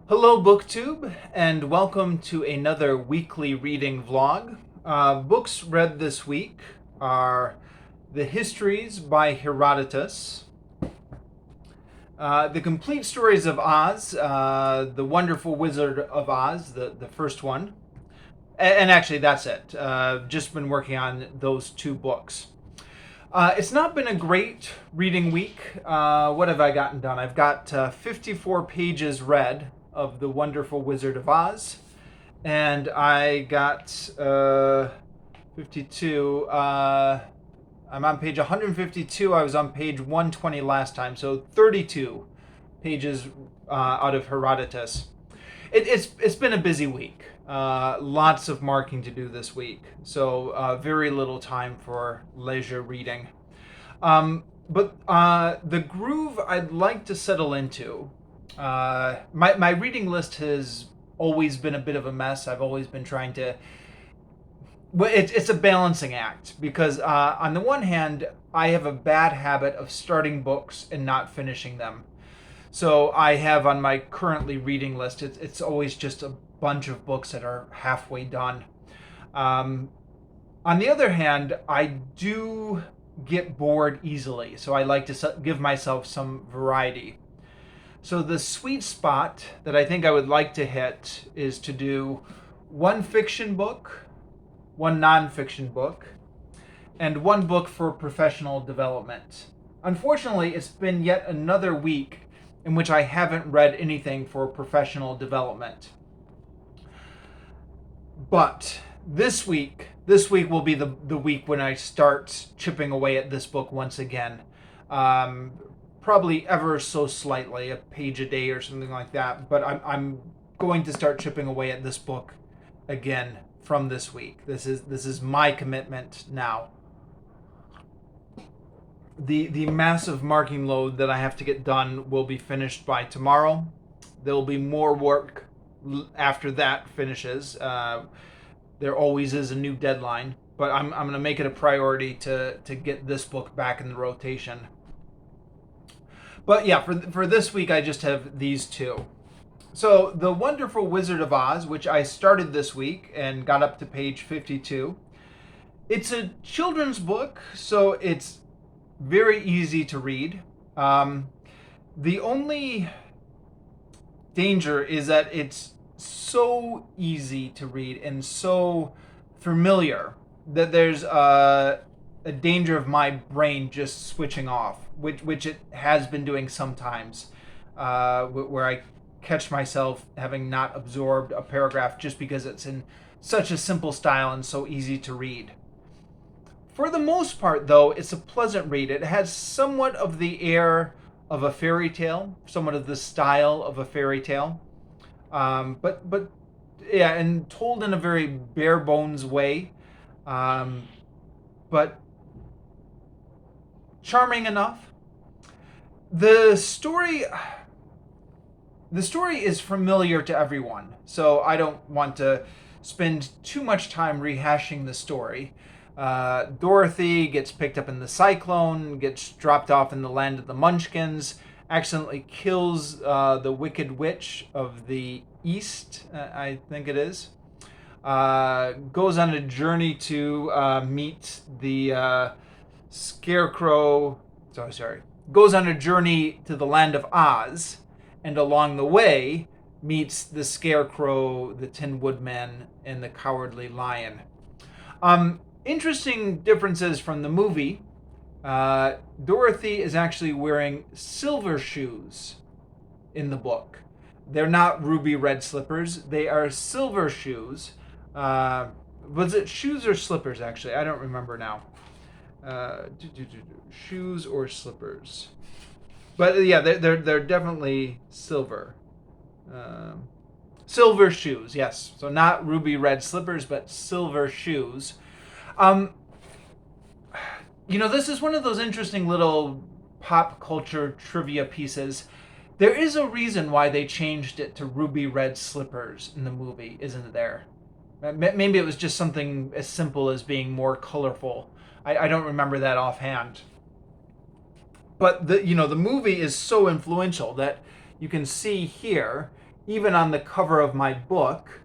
Hello, BookTube, and welcome to another weekly reading vlog. Books read this week are The Histories by Herodotus, The Complete Stories of Oz, The Wonderful Wizard of Oz, the first one, and actually that's it. Just been working on those two books. It's not been a great reading week. What have I gotten done? I've got 54 pages read of The Wonderful Wizard of Oz, and I got 52. I'm on page 152. I was on page 120 last time, so 32 pages out of Herodotus. It's been a busy week. Lots of marking to do this week, so very little time for leisure reading. But the groove I'd like to settle into. My reading list has always been a bit of a mess. I've always been trying to. Well, it's a balancing act because on the one hand, I have a bad habit of starting books and not finishing them. So I have on my currently reading list, it's always just a bunch of books that are halfway done. On the other hand, I do get bored easily, so I like to give myself some variety. So the sweet spot that I think I would like to hit is to do one fiction book, one nonfiction book, and one book for professional development. Unfortunately, it's been yet another week in which I haven't read anything for professional development. But this week will be the week when I start chipping away at this book once again. Probably ever so slightly, a page a day or something like that. But I'm going to start chipping away at this book again from this week. This is my commitment now. The massive marking load that I have to get done will be finished by tomorrow. There will be more work after that finishes. There always is a new deadline, but I'm going to make it a priority to get this book back in the rotation. But yeah, for this week, I just have these two. So, The Wonderful Wizard of Oz, which I started this week and got up to page 52. It's a children's book, so it's very easy to read. The only danger is that it's so easy to read and so familiar that there's a danger of my brain just switching off, which it has been doing sometimes, where I catch myself having not absorbed a paragraph just because it's in such a simple style and so easy to read. For the most part, though, it's a pleasant read. It has somewhat of the air of a fairy tale, somewhat of the style of a fairy tale, but yeah, and told in a very bare bones way, but charming enough. The story is familiar to everyone, so I don't want to spend too much time rehashing the story. Dorothy gets picked up in the cyclone, gets dropped off in the land of the Munchkins, accidentally kills the Wicked Witch of the East, I think it is. Goes on a journey to meet the Scarecrow. Sorry. Goes on a journey to the land of Oz, and along the way meets the Scarecrow, the Tin Woodman, and the Cowardly Lion. Interesting differences from the movie. Dorothy is actually wearing silver shoes in the book. They're not ruby red slippers. They are silver shoes. Was it shoes or slippers, actually? I don't remember now. Shoes or slippers. But yeah, they're definitely silver. Silver shoes, yes. So not ruby red slippers, but silver shoes. This is one of those interesting little pop culture trivia pieces. There is a reason why they changed it to ruby red slippers in the movie, isn't there? Maybe it was just something as simple as being more colorful. I don't remember that offhand. But the movie is so influential that you can see here even on the cover of my book,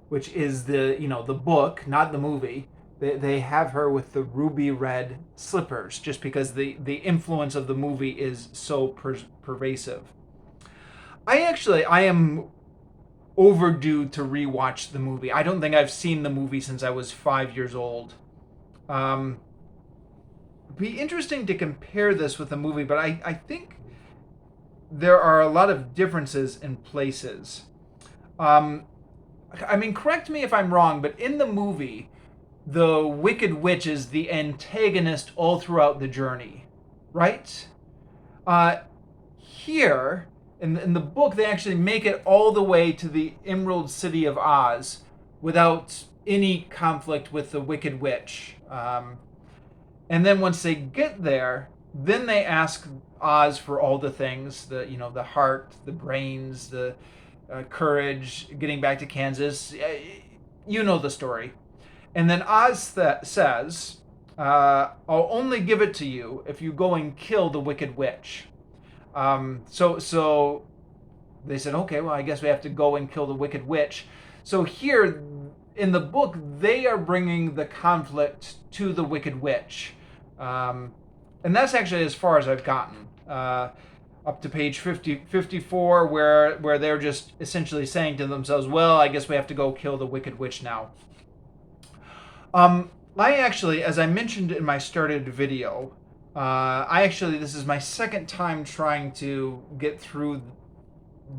which is the book, not the movie, they have her with the ruby red slippers, just because the influence of the movie is so pervasive. I am overdue to rewatch the movie. I don't think I've seen the movie since I was 5 years old. Um, be interesting to compare this with the movie, but I think there are a lot of differences in places. Um, I mean, correct me if I'm wrong, but in the movie, the Wicked Witch is the antagonist all throughout the journey, right? Uh, Here, in the book, they actually make it all the way to the Emerald City of Oz without any conflict with the Wicked Witch. And then once they get there, then they ask Oz for all the things, the heart, the brains, the courage, getting back to Kansas. You know the story. And then Oz says, I'll only give it to you if you go and kill the Wicked Witch. So they said, okay, well, I guess we have to go and kill the Wicked Witch. So here in the book, they are bringing the conflict to the Wicked Witch. And that's actually as far as I've gotten. Up to page 54, where they're just essentially saying to themselves, well, I guess we have to go kill the Wicked Witch now. I actually, as I mentioned in my started video, this is my second time trying to get through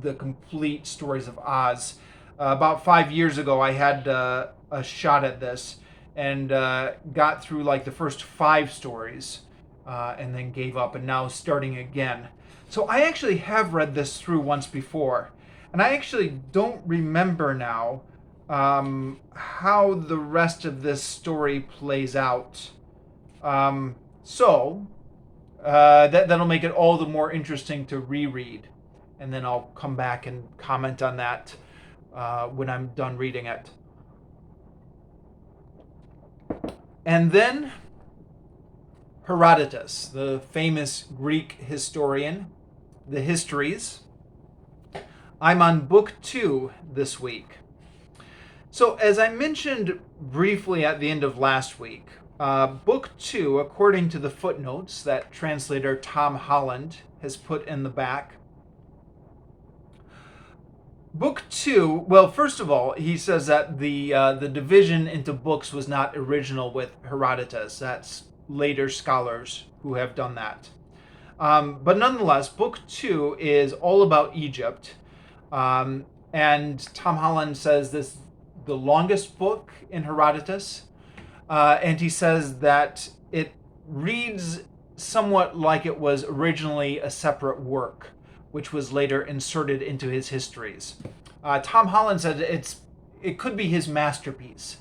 the complete Stories of Oz. About 5 years ago, I had a shot at this and got through like the first 5 stories and then gave up, and now starting again. So I actually have read this through once before, and I actually don't remember now how the rest of this story plays out. That'll make it all the more interesting to reread, and then I'll come back and comment on that when I'm done reading it. And then Herodotus, the famous Greek historian, the Histories. I'm on book 2 this week. So as I mentioned briefly at the end of last week, book 2, according to the footnotes that translator Tom Holland has put in the back, book 2, well, first of all, he says that the division into books was not original with Herodotus. That's later scholars who have done that. But nonetheless, book 2 is all about Egypt. And Tom Holland says this is the longest book in Herodotus. And he says that it reads somewhat like it was originally a separate work, which was later inserted into his histories. Tom Holland said it could be his masterpiece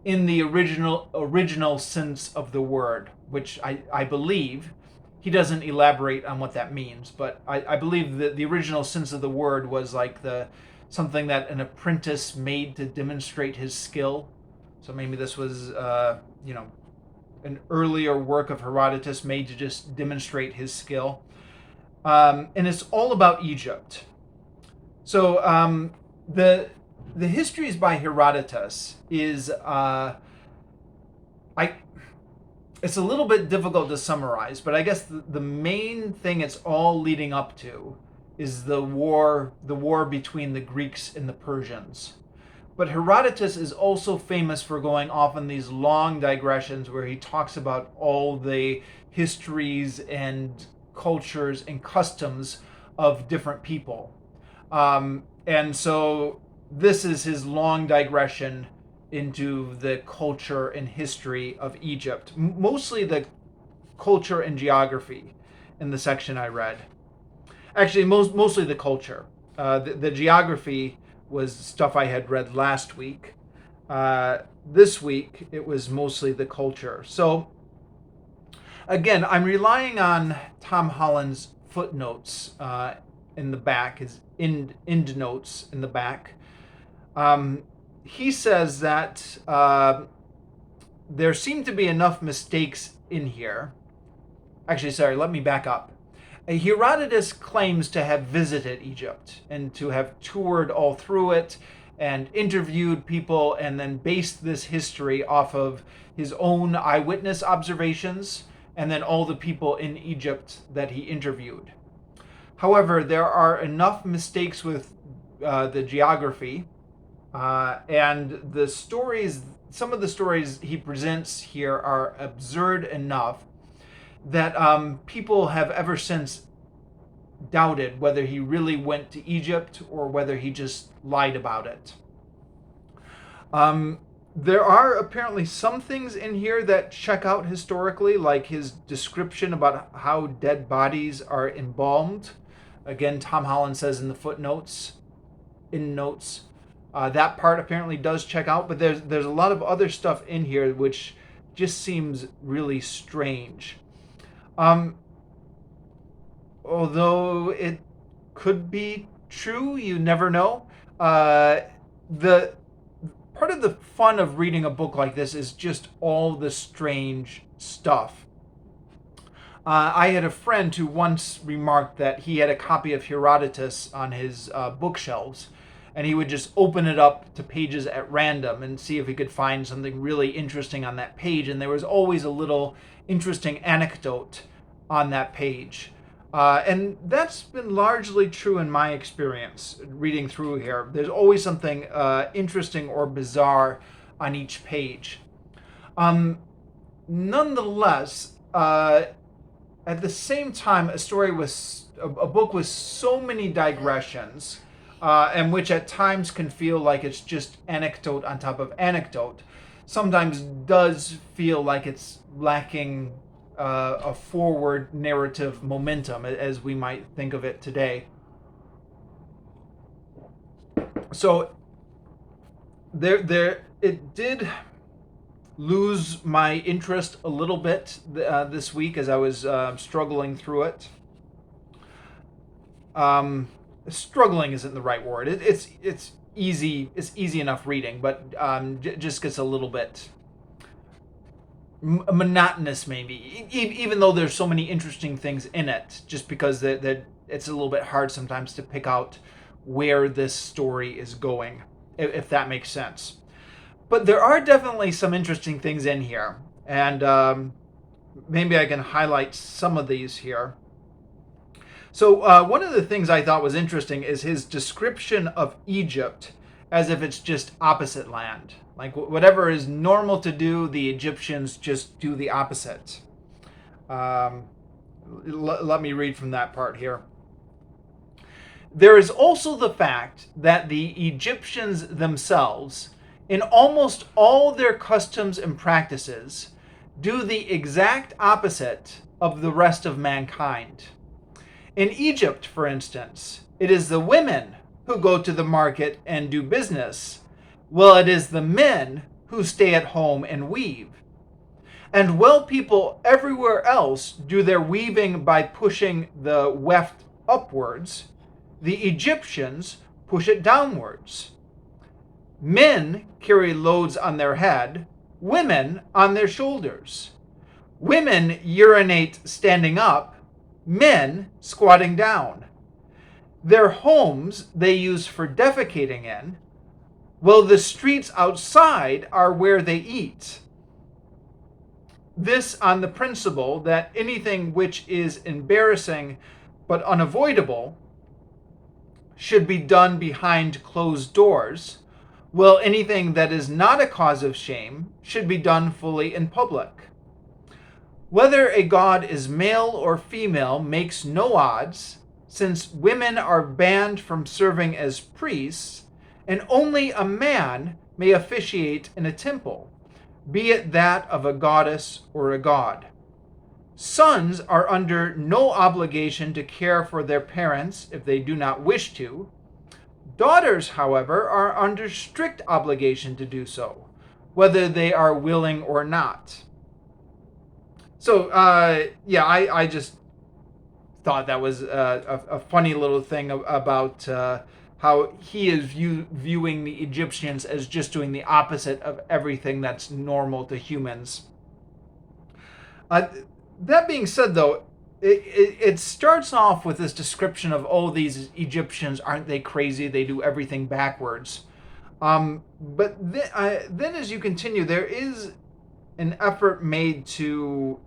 in the original sense of the word, which I believe. He doesn't elaborate on what that means, but I believe that the original sense of the word was like something that an apprentice made to demonstrate his skill. So maybe this was an earlier work of Herodotus made to just demonstrate his skill. And it's all about Egypt. So the Histories by Herodotus is it's a little bit difficult to summarize, but I guess the main thing it's all leading up to is the war between the Greeks and the Persians. But Herodotus is also famous for going off on these long digressions where he talks about all the histories and cultures and customs of different people. And so this is his long digression into the culture and history of Egypt, mostly the culture and geography in the section I read. Actually, mostly the culture. The geography was stuff I had read last week. This week, it was mostly the culture. So, again, I'm relying on Tom Holland's footnotes in the back, his end notes in the back. He says that there seem to be enough mistakes in here. Actually, sorry, let me back up. Herodotus claims to have visited Egypt and to have toured all through it and interviewed people and then based this history off of his own eyewitness observations and then all the people in Egypt that he interviewed. However, there are enough mistakes with the geography and the stories, some of the stories he presents here are absurd enough that people have ever since doubted whether he really went to Egypt or whether he just lied about it. There are apparently some things in here that check out historically, like his description about how dead bodies are embalmed. Again, Tom Holland says in the footnotes, in notes, that part apparently does check out, but there's a lot of other stuff in here which just seems really strange. Although it could be true, you never know. The part of the fun of reading a book like this is just all the strange stuff. I had a friend who once remarked that he had a copy of Herodotus on his bookshelves, and he would just open it up to pages at random and see if he could find something really interesting on that page, and there was always a little interesting anecdote on that page. And that's been largely true in my experience reading through here. There's always something interesting or bizarre on each page. Nonetheless, at the same time, a book with so many digressions, and which at times can feel like it's just anecdote on top of anecdote, sometimes does feel like it's lacking a forward narrative momentum, as we might think of it today. So it did lose my interest a little bit this week as I was struggling through it. Struggling isn't the right word. It's easy. It's easy enough reading, but just gets a little bit monotonous, maybe. Even though there's so many interesting things in it, just because it's a little bit hard sometimes to pick out where this story is going, if that makes sense. But there are definitely some interesting things in here, and maybe I can highlight some of these here. So one of the things I thought was interesting is his description of Egypt as if it's just opposite land. Like whatever is normal to do, the Egyptians just do the opposite. Let me read from that part here. There is also the fact that the Egyptians themselves, in almost all their customs and practices, do the exact opposite of the rest of mankind. In Egypt, for instance, it is the women who go to the market and do business, while it is the men who stay at home and weave. And while people everywhere else do their weaving by pushing the weft upwards, the Egyptians push it downwards. Men carry loads on their head, women on their shoulders. Women urinate standing up, men squatting down. Their homes they use for defecating in, while the streets outside are where they eat. This on the principle that anything which is embarrassing but unavoidable should be done behind closed doors, while anything that is not a cause of shame should be done fully in public. Whether a god is male or female makes no odds, since women are banned from serving as priests, and only a man may officiate in a temple, be it that of a goddess or a god. Sons are under no obligation to care for their parents if they do not wish to. Daughters, however, are under strict obligation to do so, whether they are willing or not. So, I just thought that was a funny little thing about how he is viewing the Egyptians as just doing the opposite of everything that's normal to humans. That being said, though, it starts off with this description of, oh, these Egyptians, aren't they crazy? They do everything backwards. But then as you continue, there is an effort made to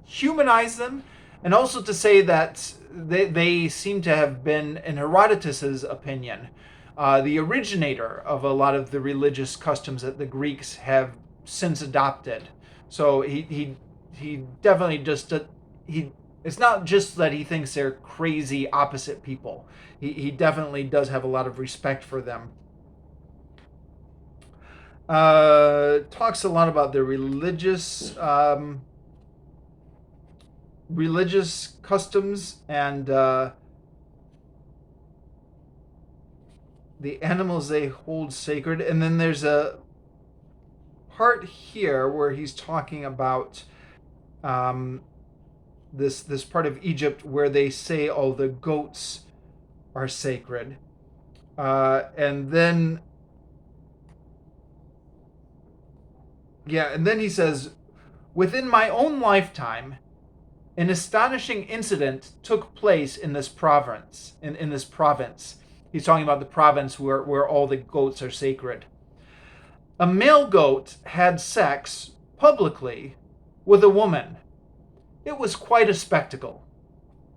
humanize them, and also to say that they seem to have been, in Herodotus's opinion, the originator of a lot of the religious customs that the Greeks have since adopted. So he definitely just he. It's not just that he thinks they're crazy opposite people. He definitely does have a lot of respect for them. Talks a lot about the religious customs and the animals they hold sacred. And then there's a part here where he's talking about this part of Egypt where they say all the goats are sacred. And then he says, within my own lifetime, an astonishing incident took place in this province. In this province, he's talking about the province where all the goats are sacred. A male goat had sex publicly with a woman. It was quite a spectacle,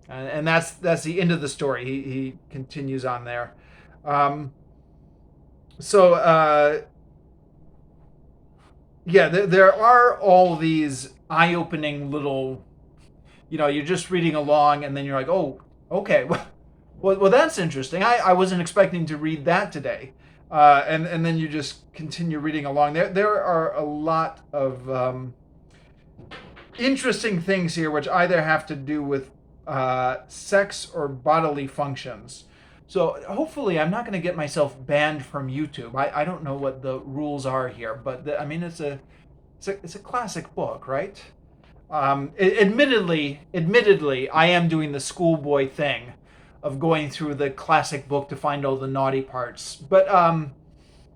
and that's the end of the story. He continues on there. There are all these eye-opening little, you're just reading along and then you're like, oh, okay, well that's interesting. I wasn't expecting to read that today. And then you just continue reading along. There are a lot of interesting things here, which either have to do with sex or bodily functions. So hopefully I'm not going to get myself banned from YouTube. I don't know what the rules are here, but it's a classic book, right? Admittedly, I am doing the schoolboy thing of going through the classic book to find all the naughty parts. But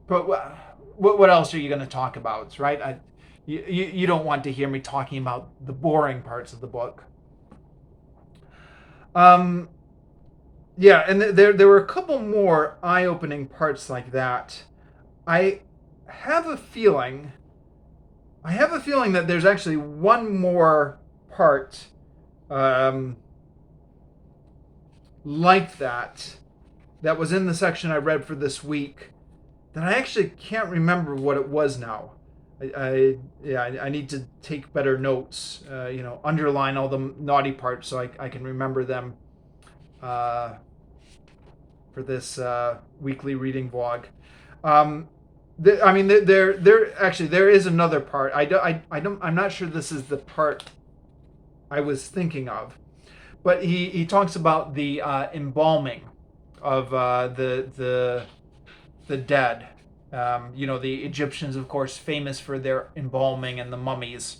what else are you going to talk about, right? You don't want to hear me talking about the boring parts of the book. And there were a couple more eye-opening parts like that. I have a feeling that there's actually one more part like that was in the section I read for this week that I actually can't remember what it was now. I need to take better notes, underline all the naughty parts so I can remember them for this weekly reading vlog. There is another part. I'm not sure this is the part I was thinking of, but he talks about the embalming of the dead. The Egyptians, of course, famous for their embalming and the mummies.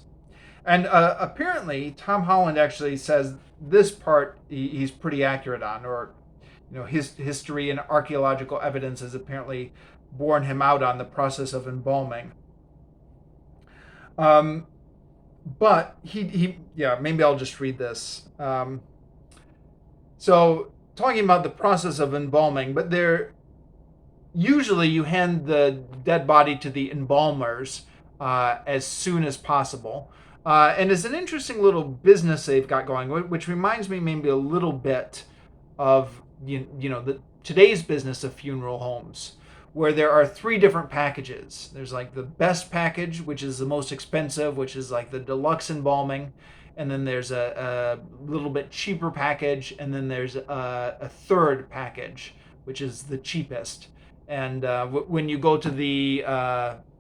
And apparently, Tom Holland actually says this part he's pretty accurate on, or his history and archaeological evidence has apparently borne him out on the process of embalming. But maybe I'll just read this. So talking about the process of embalming, but usually you hand the dead body to the embalmers as soon as possible. And it's an interesting little business they've got going, which reminds me maybe a little bit of today's business of funeral homes, where there are 3 different packages. There's like the best package, which is the most expensive, which is like the deluxe embalming. And then there's a little bit cheaper package. And then there's a third package, which is the cheapest. And when you go to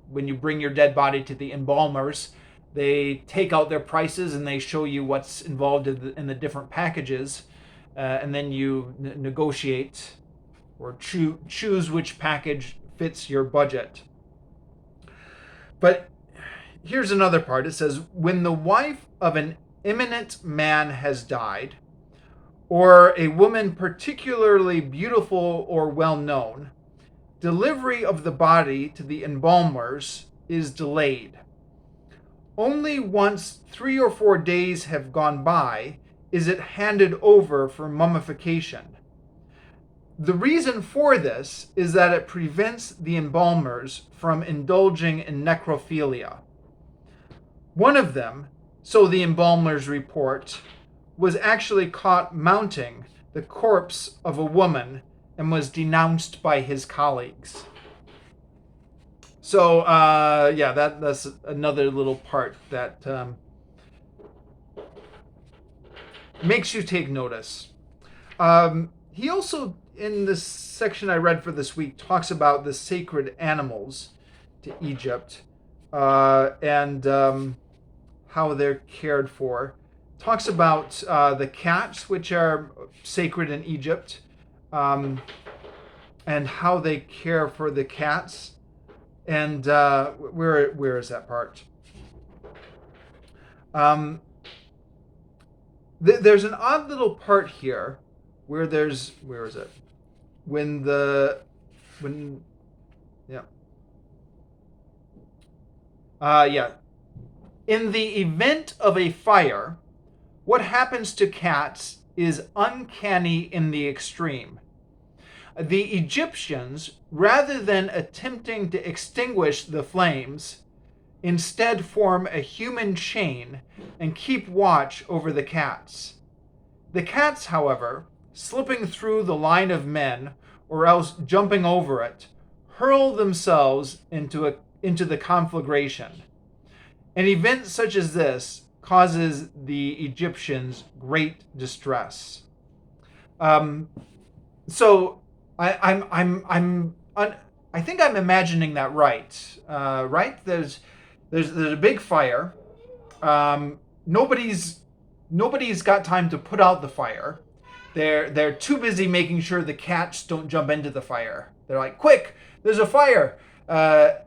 when you bring your dead body to the embalmers, they take out their prices and they show you what's involved in the different packages. And then you negotiate or choose which package fits your budget. But here's another part. It says, when the wife of an eminent man has died, or a woman particularly beautiful or well known, delivery of the body to the embalmers is delayed. Only once 3 or 4 days have gone by is it handed over for mummification. The reason for this is that it prevents the embalmers from indulging in necrophilia. One of them, so the embalmers report, was actually caught mounting the corpse of a woman and was denounced by his colleagues. So, that's another little part that makes you take notice. He also, in this section I read for this week, talks about the sacred animals to Egypt and how they're cared for. Talks about the cats, which are sacred in Egypt, and how they care for the cats. And where is that part? There's an odd little part here where is it? In the event of a fire, what happens to cats is uncanny in the extreme. The Egyptians, rather than attempting to extinguish the flames, instead form a human chain and keep watch over the cats. The cats, however, slipping through the line of men or else jumping over it, hurl themselves into the conflagration. An event such as this causes the Egyptians great distress. So I think I'm imagining that right. Right? There's a big fire. Nobody's got time to put out the fire. They're too busy making sure the cats don't jump into the fire. They're like, quick, there's a fire.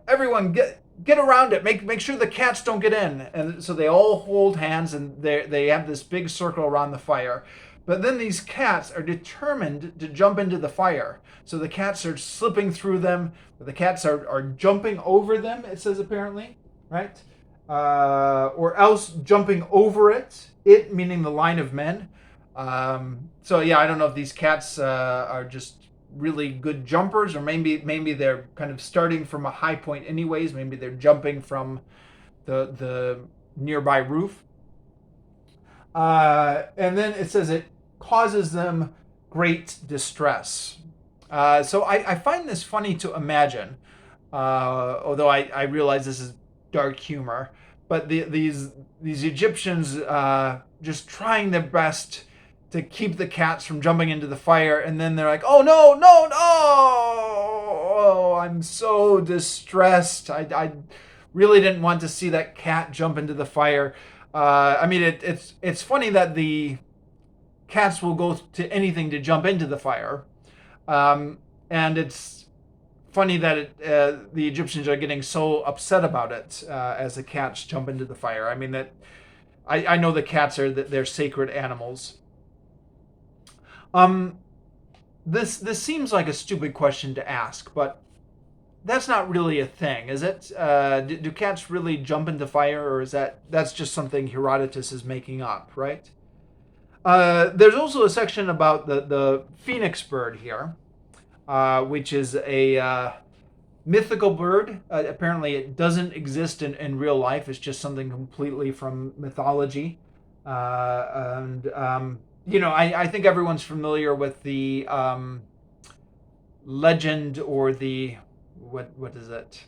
Everyone get around it. Make sure the cats don't get in. And so they all hold hands and they have this big circle around the fire. But then these cats are determined to jump into the fire. So the cats are slipping through them. The cats are jumping over them, it says apparently, right? Or else jumping over it meaning the line of men. I don't know if these cats are just really good jumpers, or maybe they're kind of starting from a high point anyways. Maybe they're jumping from the nearby roof. And then it says it causes them great distress. So I find this funny to imagine, although I realize this is dark humor. But these Egyptians just trying their best to keep the cats from jumping into the fire, and then they're like, "Oh no! Oh, I'm so distressed. I really didn't want to see that cat jump into the fire." It's funny that the cats will go to anything to jump into the fire, and it's funny that the Egyptians are getting so upset about it as the cats jump into the fire. I mean, that I know the cats they're sacred animals. This seems like a stupid question to ask, but that's not really a thing, is it? Do cats really jump into fire, or is that's just something Herodotus is making up, right? There's also a section about the phoenix bird here, which is a mythical bird. Apparently it doesn't exist in real life. It's just something completely from mythology. I think everyone's familiar with the legend, or the what is it?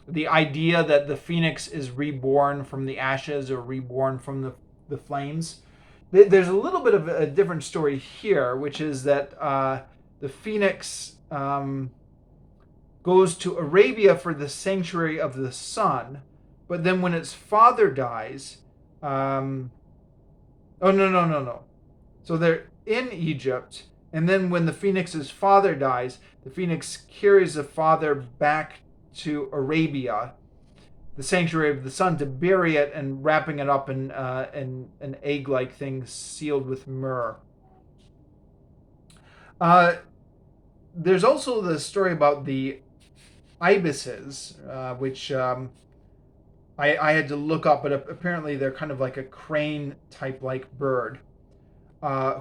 The idea that the phoenix is reborn from the ashes, or reborn from the flames. There's a little bit of a different story here, which is that the phoenix goes to Arabia for the sanctuary of the sun, but then when its father dies, no. So they're in Egypt, and then when the phoenix's father dies, the phoenix carries the father back to Arabia, the sanctuary of the sun, to bury it and wrapping it up in an egg-like thing sealed with myrrh. There's also the story about the ibises, which I had to look up, but apparently they're kind of like a crane type like bird.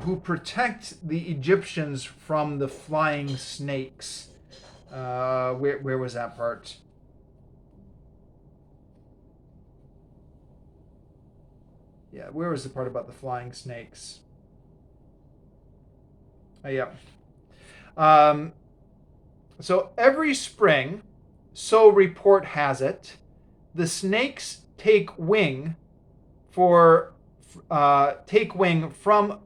who protect the Egyptians from the flying snakes. Where was that part? Yeah, where was the part about the flying snakes? Yeah. So every spring, so report has it, the snakes take wing from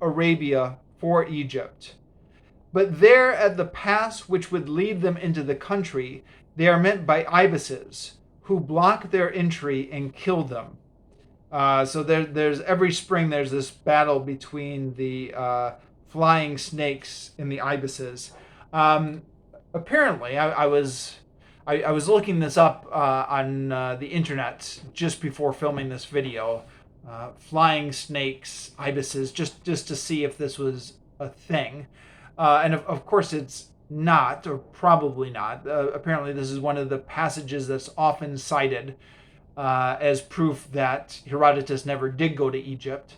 Arabia for Egypt. But there at the pass which would lead them into the country, they are met by ibises, who block their entry and kill them. So there's every spring there's this battle between the flying snakes and the ibises. Apparently, I was looking this up on the internet just before filming this video. Flying snakes, ibises, just to see if this was a thing. And of course it's not, or probably not. Apparently this is one of the passages that's often cited as proof that Herodotus never did go to Egypt.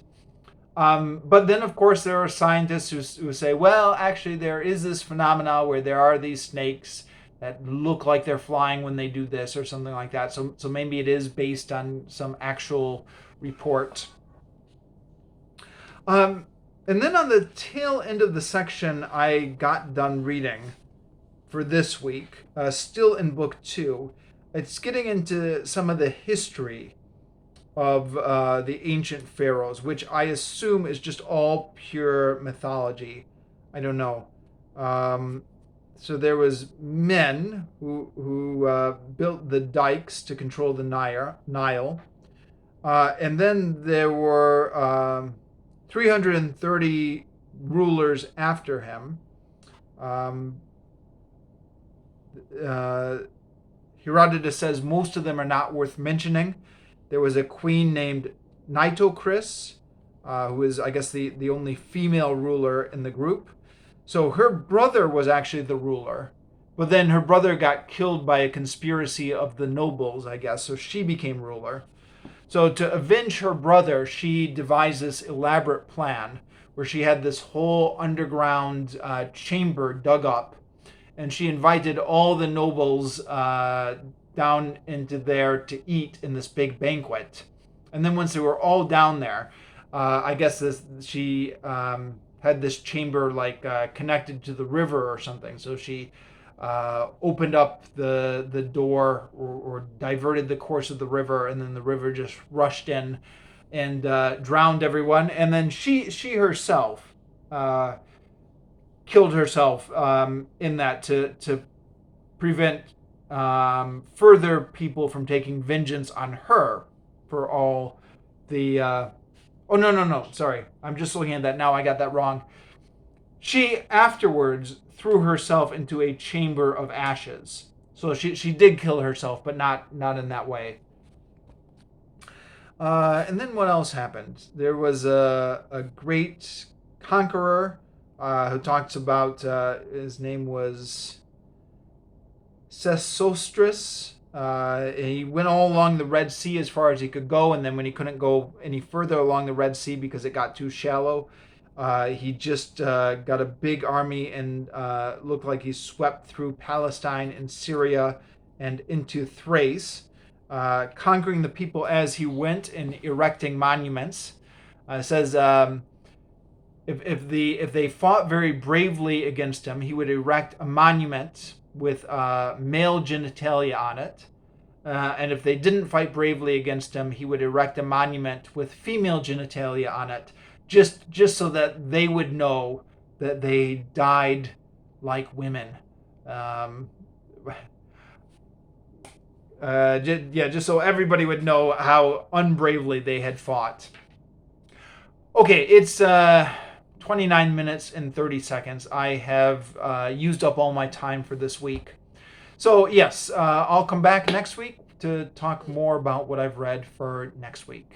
But then, of course, there are scientists who say, well, actually, there is this phenomena where there are these snakes that look like they're flying when they do this or something like that. So maybe it is based on some actual report. And then on the tail end of the section I got done reading for this week, still in book 2, it's getting into some of the history of the ancient pharaohs, which I assume is just all pure mythology. I don't know. So there was men who built the dikes to control the Nile. And then there were 330 rulers after him. Herodotus says most of them are not worth mentioning. There was a queen named Nitocris, who is, I guess, the only female ruler in the group. So her brother was actually the ruler, but then her brother got killed by a conspiracy of the nobles, I guess, so she became ruler. So to avenge her brother, she devised this elaborate plan where she had this whole underground chamber dug up, and she invited all the nobles down into there to eat in this big banquet. And then once they were all down there, I guess she had this chamber connected to the river or something. So she opened up the door or diverted the course of the river, and then the river just rushed in and drowned everyone. And then she herself killed herself in that to prevent further people from taking vengeance on her for all the oh no, sorry, I'm just looking at that now. I got that wrong. She afterwards threw herself into a chamber of ashes. So she did kill herself, but not in that way. And then what else happened? There was a great conqueror who talks about, his name was Sesostris. He went all along the Red Sea as far as he could go, and then when he couldn't go any further along the Red Sea because it got too shallow, he just got a big army and looked like he swept through Palestine and Syria and into Thrace, conquering the people as he went and erecting monuments. It says if they fought very bravely against him, he would erect a monument with male genitalia on it. And if they didn't fight bravely against him, he would erect a monument with female genitalia on it, just so that they would know that they died like women. Just so everybody would know how unbravely they had fought. Okay, it's 29 minutes and 30 seconds. I have used up all my time for this week. So yes, I'll come back next week to talk more about what I've read for next week.